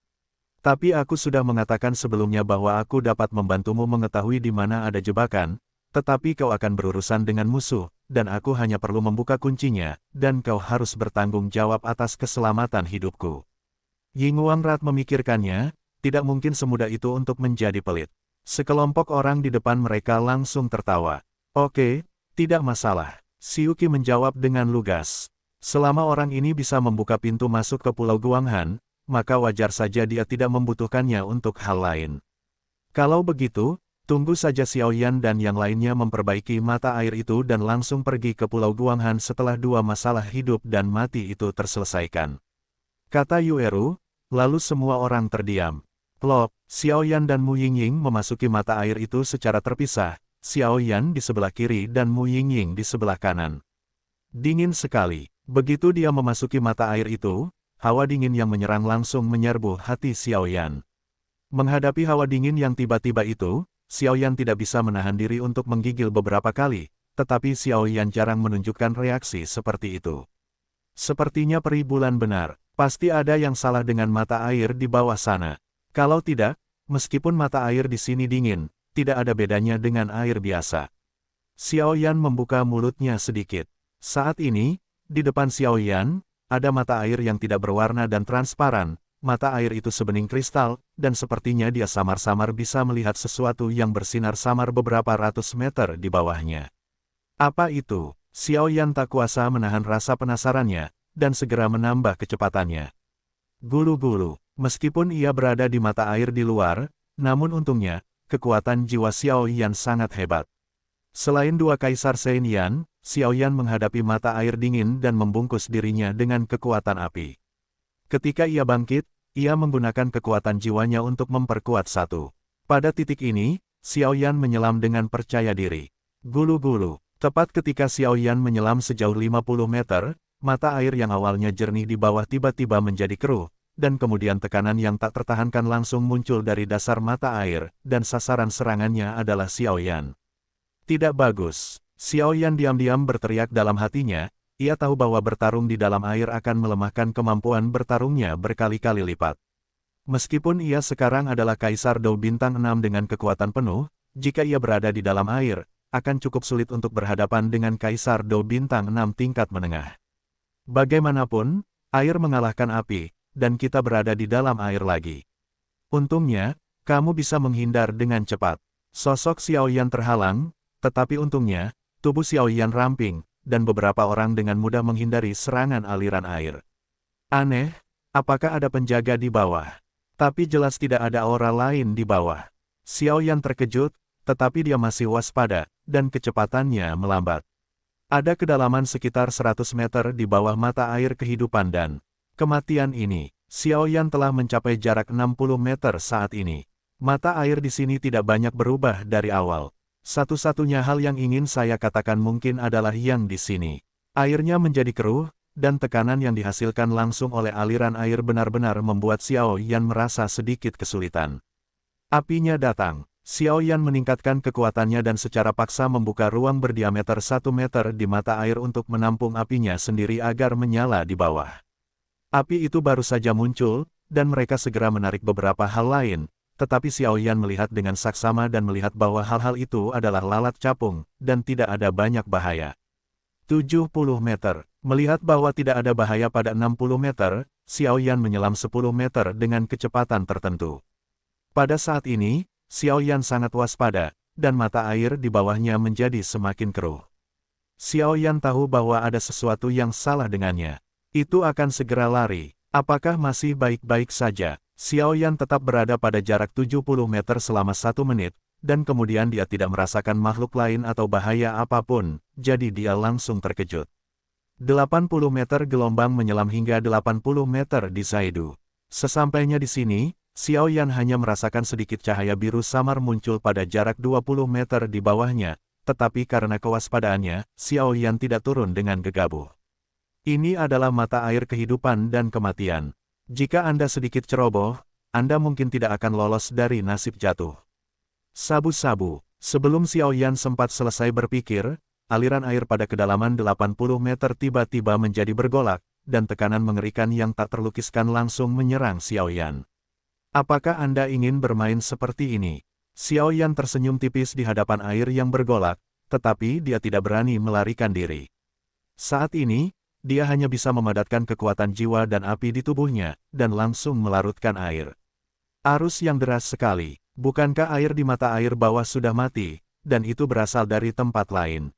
Tapi aku sudah mengatakan sebelumnya bahwa aku dapat membantumu mengetahui di mana ada jebakan, tetapi kau akan berurusan dengan musuh, dan aku hanya perlu membuka kuncinya, dan kau harus bertanggung jawab atas keselamatan hidupku. Yingguang Rat memikirkannya, tidak mungkin semudah itu untuk menjadi pelit. Sekelompok orang di depan mereka langsung tertawa. Oke, tidak masalah. Xiuqi menjawab dengan lugas. Selama orang ini bisa membuka pintu masuk ke Pulau Guanghan, maka wajar saja dia tidak membutuhkannya untuk hal lain. Kalau begitu, tunggu saja Xiaoyan dan yang lainnya memperbaiki mata air itu dan langsung pergi ke Pulau Guanghan setelah dua masalah hidup dan mati itu terselesaikan. Kata Yueru, lalu semua orang terdiam. Plop, Xiaoyan dan Mu Yingying memasuki mata air itu secara terpisah, Xiaoyan di sebelah kiri dan Mu Yingying di sebelah kanan. Dingin sekali. Begitu dia memasuki mata air itu, hawa dingin yang menyerang langsung menyerbu hati Xiaoyan. Menghadapi hawa dingin yang tiba-tiba itu, Xiaoyan tidak bisa menahan diri untuk menggigil beberapa kali, tetapi Xiaoyan jarang menunjukkan reaksi seperti itu. Sepertinya peri bulan benar, pasti ada yang salah dengan mata air di bawah sana. Kalau tidak, meskipun mata air di sini dingin, tidak ada bedanya dengan air biasa. Xiaoyan membuka mulutnya sedikit. Saat ini, di depan Xiaoyan, ada mata air yang tidak berwarna dan transparan, mata air itu sebening kristal, dan sepertinya dia samar-samar bisa melihat sesuatu yang bersinar samar beberapa ratus meter di bawahnya. Apa itu? Xiao Yan tak kuasa menahan rasa penasarannya, dan segera menambah kecepatannya. Gulu-gulu, meskipun ia berada di mata air di luar, namun untungnya, kekuatan jiwa Xiao Yan sangat hebat. Selain dua kaisar Shen Yan, Xiao Yan menghadapi mata air dingin dan membungkus dirinya dengan kekuatan api. Ketika ia bangkit, ia menggunakan kekuatan jiwanya untuk memperkuat satu. Pada titik ini, Xiao Yan menyelam dengan percaya diri. Gulu-gulu, tepat ketika Xiao Yan menyelam sejauh 50 meter, mata air yang awalnya jernih di bawah tiba-tiba menjadi keruh, dan kemudian tekanan yang tak tertahankan langsung muncul dari dasar mata air, dan sasaran serangannya adalah Xiao Yan. Tidak bagus. Xiao Yan diam-diam berteriak dalam hatinya, ia tahu bahwa bertarung di dalam air akan melemahkan kemampuan bertarungnya berkali-kali lipat. Meskipun ia sekarang adalah Kaisar Dou Bintang 6 dengan kekuatan penuh, jika ia berada di dalam air, akan cukup sulit untuk berhadapan dengan Kaisar Dou Bintang 6 tingkat menengah. Bagaimanapun, air mengalahkan api, dan kita berada di dalam air lagi. Untungnya, kamu bisa menghindar dengan cepat. Sosok Xiao Yan terhalang, tetapi untungnya, tubuh Xiao Yan ramping, dan beberapa orang dengan mudah menghindari serangan aliran air. Aneh, apakah ada penjaga di bawah? Tapi jelas tidak ada aura lain di bawah. Xiao Yan terkejut, tetapi dia masih waspada, dan kecepatannya melambat. Ada kedalaman sekitar 100 meter di bawah mata air kehidupan dan kematian ini. Xiao Yan telah mencapai jarak 60 meter saat ini. Mata air di sini tidak banyak berubah dari awal. Satu-satunya hal yang ingin saya katakan mungkin adalah yang di sini. Airnya menjadi keruh, dan tekanan yang dihasilkan langsung oleh aliran air benar-benar membuat Xiao Yan merasa sedikit kesulitan. Apinya datang. Xiao Yan meningkatkan kekuatannya dan secara paksa membuka ruang berdiameter 1 meter di mata air untuk menampung apinya sendiri agar menyala di bawah. Api itu baru saja muncul, dan mereka segera menarik beberapa hal lain. Tetapi Xiao Yan melihat dengan saksama dan melihat bahwa hal-hal itu adalah lalat capung, dan tidak ada banyak bahaya. 70 meter. Melihat bahwa tidak ada bahaya pada 60 meter, Xiao Yan menyelam 10 meter dengan kecepatan tertentu. Pada saat ini, Xiao Yan sangat waspada, dan mata air di bawahnya menjadi semakin keruh. Xiao Yan tahu bahwa ada sesuatu yang salah dengannya. Itu akan segera lari. Apakah masih baik-baik saja? Xiao Yan tetap berada pada jarak 70 meter selama 1 menit, dan kemudian dia tidak merasakan makhluk lain atau bahaya apapun, jadi dia langsung terkejut. 80 meter gelombang menyelam hingga 80 meter di Zaidu. Sesampainya di sini, Xiao Yan hanya merasakan sedikit cahaya biru samar muncul pada jarak 20 meter di bawahnya, tetapi karena kewaspadaannya, Xiao Yan tidak turun dengan gegabah. Ini adalah mata air kehidupan dan kematian. Jika Anda sedikit ceroboh, Anda mungkin tidak akan lolos dari nasib jatuh. Sabu-sabu. Sebelum Xiao Yan sempat selesai berpikir, aliran air pada kedalaman 80 meter tiba-tiba menjadi bergolak, dan tekanan mengerikan yang tak terlukiskan langsung menyerang Xiao Yan. Apakah Anda ingin bermain seperti ini? Xiao Yan tersenyum tipis di hadapan air yang bergolak, tetapi dia tidak berani melarikan diri. Saat ini, dia hanya bisa memadatkan kekuatan jiwa dan api di tubuhnya, dan langsung melarutkan air. Arus yang deras sekali. Bukankah air di mata air bawah sudah mati, dan itu berasal dari tempat lain?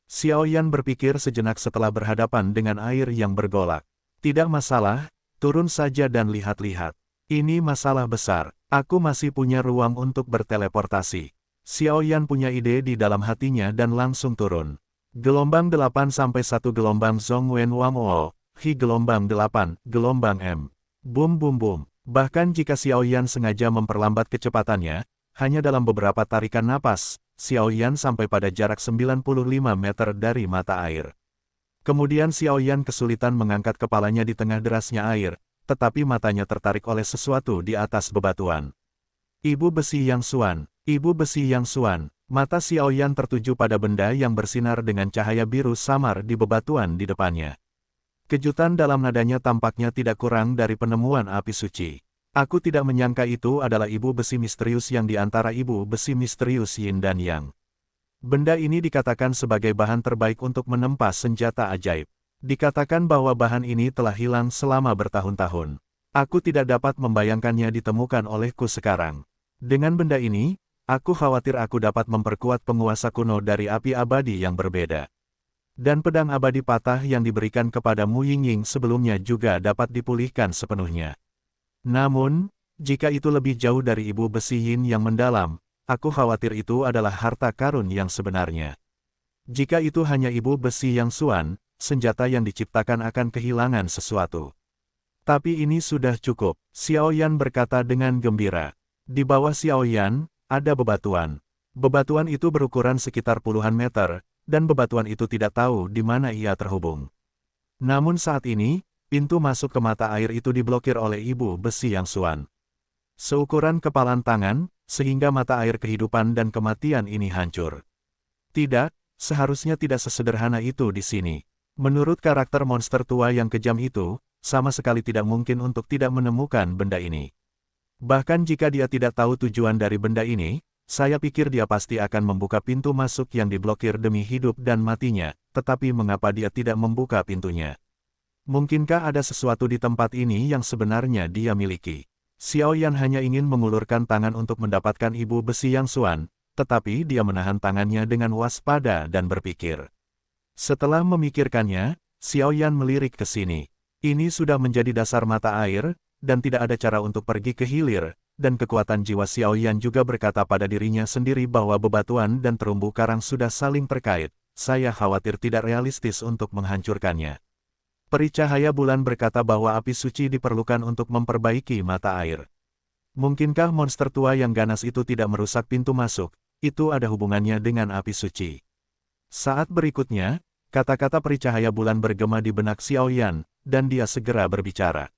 Xiao Yan berpikir sejenak setelah berhadapan dengan air yang bergolak. Tidak masalah, turun saja dan lihat-lihat. Ini masalah besar. Aku masih punya ruang untuk berteleportasi. Xiao Yan punya ide di dalam hatinya dan langsung turun. Gelombang 8-1 gelombang Zhong Wen Wang O, Hi gelombang 8, gelombang M. Boom boom boom. Bahkan jika Xiao Yan sengaja memperlambat kecepatannya, hanya dalam beberapa tarikan napas, Xiao Yan sampai pada jarak 95 meter dari mata air. Kemudian Xiao Yan kesulitan mengangkat kepalanya di tengah derasnya air, tetapi matanya tertarik oleh sesuatu di atas bebatuan. Ibu besi yang suan, ibu besi yang suan. Mata Xiao Yan tertuju pada benda yang bersinar dengan cahaya biru samar di bebatuan di depannya. Kejutan dalam nadanya tampaknya tidak kurang dari penemuan api suci. Aku tidak menyangka itu adalah ibu besi misterius yang di antara ibu besi misterius Yin dan Yang. Benda ini dikatakan sebagai bahan terbaik untuk menempa senjata ajaib. Dikatakan bahwa bahan ini telah hilang selama bertahun-tahun. Aku tidak dapat membayangkannya ditemukan olehku sekarang. Dengan benda ini, aku khawatir aku dapat memperkuat penguasa kuno dari api abadi yang berbeda. Dan pedang abadi patah yang diberikan kepada Mu Yingying sebelumnya juga dapat dipulihkan sepenuhnya. Namun, jika itu lebih jauh dari ibu besi yin yang mendalam, aku khawatir itu adalah harta karun yang sebenarnya. Jika itu hanya ibu besi yang Xuan, senjata yang diciptakan akan kehilangan sesuatu. Tapi ini sudah cukup, Xiao Yan berkata dengan gembira. Di bawah Xiao Yan, ada bebatuan. Bebatuan itu berukuran sekitar puluhan meter, dan bebatuan itu tidak tahu di mana ia terhubung. Namun saat ini, pintu masuk ke mata air itu diblokir oleh ibu besi yang Xuan. Seukuran kepalan tangan, sehingga mata air kehidupan dan kematian ini hancur. Tidak, seharusnya tidak sesederhana itu di sini. Menurut karakter monster tua yang kejam itu, sama sekali tidak mungkin untuk tidak menemukan benda ini. Bahkan jika dia tidak tahu tujuan dari benda ini, saya pikir dia pasti akan membuka pintu masuk yang diblokir demi hidup dan matinya, tetapi mengapa dia tidak membuka pintunya? Mungkinkah ada sesuatu di tempat ini yang sebenarnya dia miliki? Xiao Yan hanya ingin mengulurkan tangan untuk mendapatkan ibu besi yang Xuan, tetapi dia menahan tangannya dengan waspada dan berpikir. Setelah memikirkannya, Xiao Yan melirik ke sini. Ini sudah menjadi dasar mata air, dan tidak ada cara untuk pergi ke hilir. Dan kekuatan jiwa Xiao Yan juga berkata pada dirinya sendiri bahwa bebatuan dan terumbu karang sudah saling terkait. Saya khawatir tidak realistis untuk menghancurkannya. Peri cahaya bulan berkata bahwa api suci diperlukan untuk memperbaiki mata air. Mungkinkah monster tua yang ganas itu tidak merusak pintu masuk? Itu ada hubungannya dengan api suci. Saat berikutnya, kata-kata peri cahaya bulan bergema di benak Xiao Yan, dan dia segera berbicara.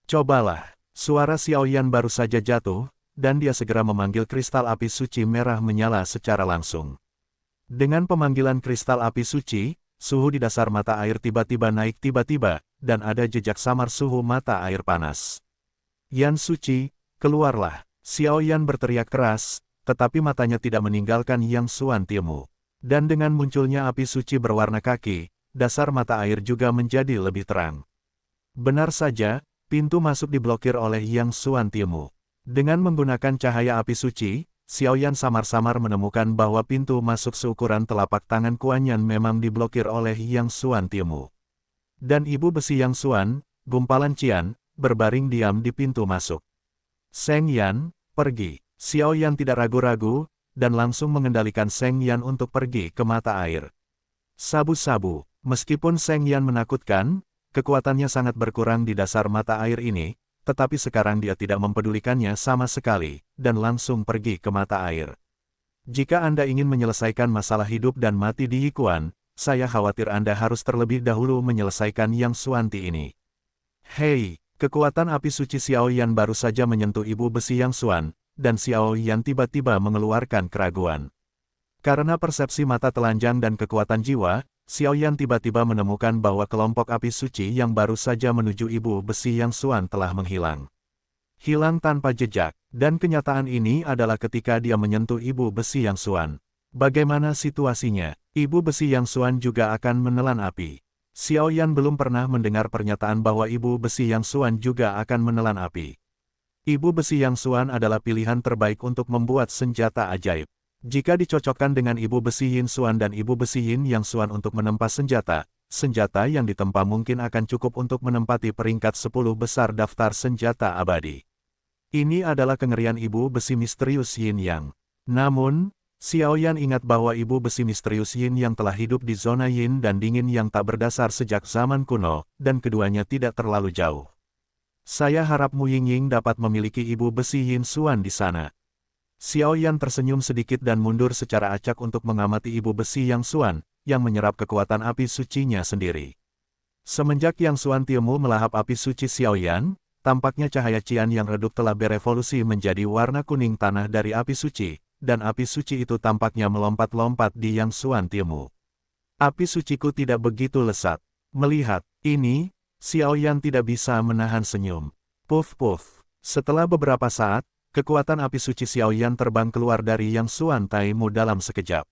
Cobalah. Suara Xiao Yan baru saja jatuh, dan dia segera memanggil kristal api suci merah menyala secara langsung. Dengan pemanggilan kristal api suci, suhu di dasar mata air tiba-tiba naik tiba-tiba, dan ada jejak samar suhu mata air panas. Yan suci, keluarlah. Xiao Yan berteriak keras, tetapi matanya tidak meninggalkan Yang Xuan Tiemu. Dan dengan munculnya api suci berwarna kaki, dasar mata air juga menjadi lebih terang. Benar saja, pintu masuk diblokir oleh Yang Xuan Tiemu. Dengan menggunakan cahaya api suci, Xiao Yan samar-samar menemukan bahwa pintu masuk seukuran telapak tangan Kuan Yan memang diblokir oleh Yang Xuan Tiemu. Dan ibu besi Yang Xuan, gumpalan Qian, berbaring diam di pintu masuk. Seng Yan, pergi. Xiao Yan tidak ragu-ragu, dan langsung mengendalikan Seng Yan untuk pergi ke mata air. Sabu-sabu, meskipun Seng Yan menakutkan, kekuatannya sangat berkurang di dasar mata air ini, tetapi sekarang dia tidak mempedulikannya sama sekali, dan langsung pergi ke mata air. Jika Anda ingin menyelesaikan masalah hidup dan mati di Yikuan, saya khawatir Anda harus terlebih dahulu menyelesaikan Yang Xuanti ini. Hei, kekuatan api suci Xiao Yan baru saja menyentuh ibu besi Yang Xuan, dan Xiao Yan tiba-tiba mengeluarkan keraguan. Karena persepsi mata telanjang dan kekuatan jiwa, Xiao Yan tiba-tiba menemukan bahwa kelompok api suci yang baru saja menuju ibu besi Yang Xuan telah menghilang. Hilang tanpa jejak, dan kenyataan ini adalah ketika dia menyentuh ibu besi Yang Xuan. Bagaimana situasinya? Ibu besi Yang Xuan juga akan menelan api. Xiao Yan belum pernah mendengar pernyataan bahwa ibu besi Yang Xuan juga akan menelan api. Ibu besi Yang Xuan adalah pilihan terbaik untuk membuat senjata ajaib. Jika dicocokkan dengan ibu besi Yin Xuan dan ibu besi Yin Yang Xuan untuk menempa senjata, senjata yang ditempa mungkin akan cukup untuk menempati peringkat 10 besar daftar senjata abadi. Ini adalah kengerian ibu besi misterius Yin Yang. Namun, Xiao Yan ingat bahwa ibu besi misterius Yin Yang telah hidup di zona Yin dan dingin yang tak berdasar sejak zaman kuno, dan keduanya tidak terlalu jauh. Saya harap Mu Yingying dapat memiliki ibu besi Yin Xuan di sana. Xiao Yan tersenyum sedikit dan mundur secara acak untuk mengamati ibu besi Yang Xuan, yang menyerap kekuatan api sucinya sendiri. Semenjak Yang Xuan Tiemu melahap api suci Xiao Yan, tampaknya cahaya Qian yang redup telah berevolusi menjadi warna kuning tanah dari api suci, dan api suci itu tampaknya melompat-lompat di Yang Xuan Tiemu. Api suciku tidak begitu lesat. Melihat ini, Xiao Yan tidak bisa menahan senyum. Puff-puff. Setelah beberapa saat, kekuatan api suci Xiao Yan terbang keluar dari Yang Xuan Tiemu dalam sekejap.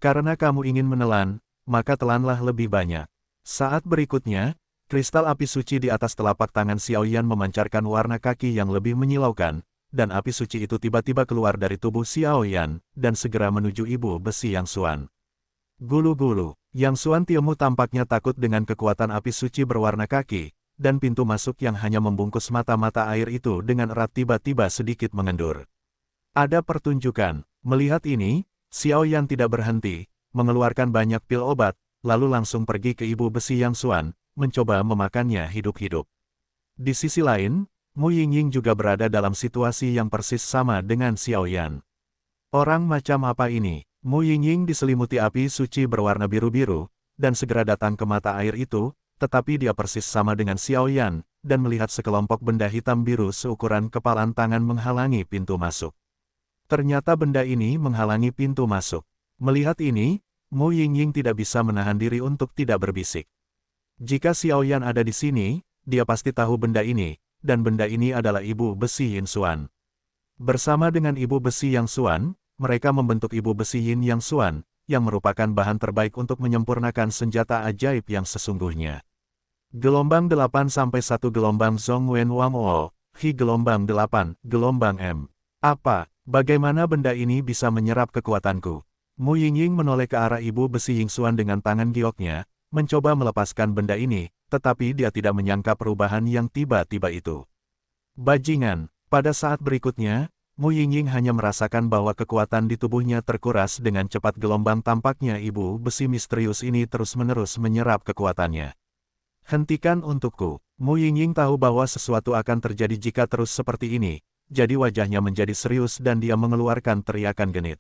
Karena kamu ingin menelan, maka telanlah lebih banyak. Saat berikutnya, Kristal api suci di atas telapak tangan Xiaoyan memancarkan warna kaki yang lebih menyilaukan, dan api suci itu tiba-tiba keluar dari tubuh Xiaoyan, dan segera menuju ibu besi Yang Xuan. Gulu-gulu, Yang Xuan Tiemu tampaknya takut dengan kekuatan api suci berwarna kaki, dan pintu masuk yang hanya membungkus mata-mata air itu dengan erat tiba-tiba sedikit mengendur. Ada pertunjukan. Melihat ini, Xiaoyan tidak berhenti, mengeluarkan banyak pil obat, lalu langsung pergi ke ibu besi Yang Xuan, mencoba memakannya hidup-hidup. Di sisi lain, Mu Yingying juga berada dalam situasi yang persis sama dengan Xiaoyan. Orang macam apa ini? Mu Yingying diselimuti api suci berwarna biru-biru, dan segera datang ke mata air itu, tetapi dia persis sama dengan Xiaoyan, dan melihat sekelompok benda hitam biru seukuran kepalan tangan menghalangi pintu masuk. Ternyata benda ini menghalangi pintu masuk. Melihat ini, Mu Yingying tidak bisa menahan diri untuk tidak berbisik. Jika Xiaoyan ada di sini, dia pasti tahu benda ini, dan benda ini adalah ibu besi Yin Xuan. Bersama dengan ibu besi Yang Xuan, mereka membentuk ibu besi Yin Yang Xuan, yang merupakan bahan terbaik untuk menyempurnakan senjata ajaib yang sesungguhnya. Gelombang 8 sampai 1 gelombang Zhong Wen Wang O, Hi gelombang 8, gelombang M. Apa, bagaimana benda ini bisa menyerap kekuatanku? Mu Yingying menoleh ke arah ibu besi Yin Xuan dengan tangan gioknya, mencoba melepaskan benda ini, tetapi dia tidak menyangka perubahan yang tiba-tiba itu. Bajingan, pada saat berikutnya, Mu Yingying hanya merasakan bahwa kekuatan di tubuhnya terkuras dengan cepat. Gelombang tampaknya ibu besi misterius ini terus-menerus menyerap kekuatannya. Hentikan untukku. Mu Yingying tahu bahwa sesuatu akan terjadi jika terus seperti ini, jadi wajahnya menjadi serius dan dia mengeluarkan teriakan genit.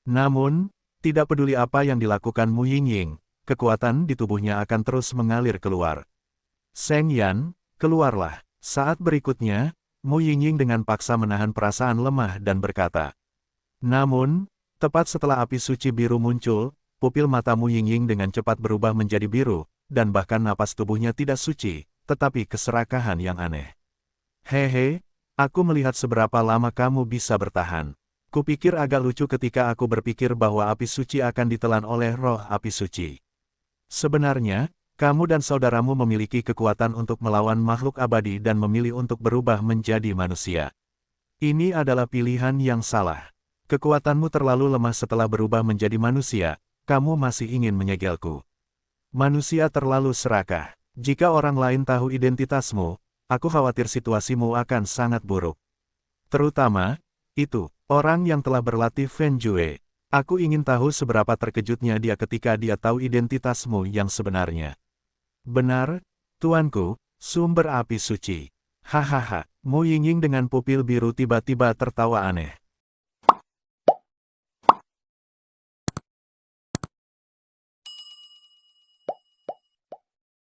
Namun, tidak peduli apa yang dilakukan Mu Yingying, kekuatan di tubuhnya akan terus mengalir keluar. Seng Yan, keluarlah. Saat berikutnya, Mu Yingying dengan paksa menahan perasaan lemah dan berkata. Namun, tepat setelah api suci biru muncul, pupil mata Mu Yingying dengan cepat berubah menjadi biru, dan bahkan napas tubuhnya tidak suci, tetapi keserakahan yang aneh. Hehe, aku melihat seberapa lama kamu bisa bertahan. Kupikir agak lucu ketika aku berpikir bahwa api suci akan ditelan oleh roh api suci. Sebenarnya, kamu dan saudaramu memiliki kekuatan untuk melawan makhluk abadi dan memilih untuk berubah menjadi manusia. Ini adalah pilihan yang salah. Kekuatanmu terlalu lemah setelah berubah menjadi manusia, kamu masih ingin menyegelku. Manusia terlalu serakah. Jika orang lain tahu identitasmu, aku khawatir situasimu akan sangat buruk. Terutama, itu, orang yang telah berlatih Fen Jue. Aku ingin tahu seberapa terkejutnya dia ketika dia tahu identitasmu yang sebenarnya. Benar, tuanku, sumber api suci. Hahaha, Mu Yingying dengan pupil biru tiba-tiba tertawa aneh.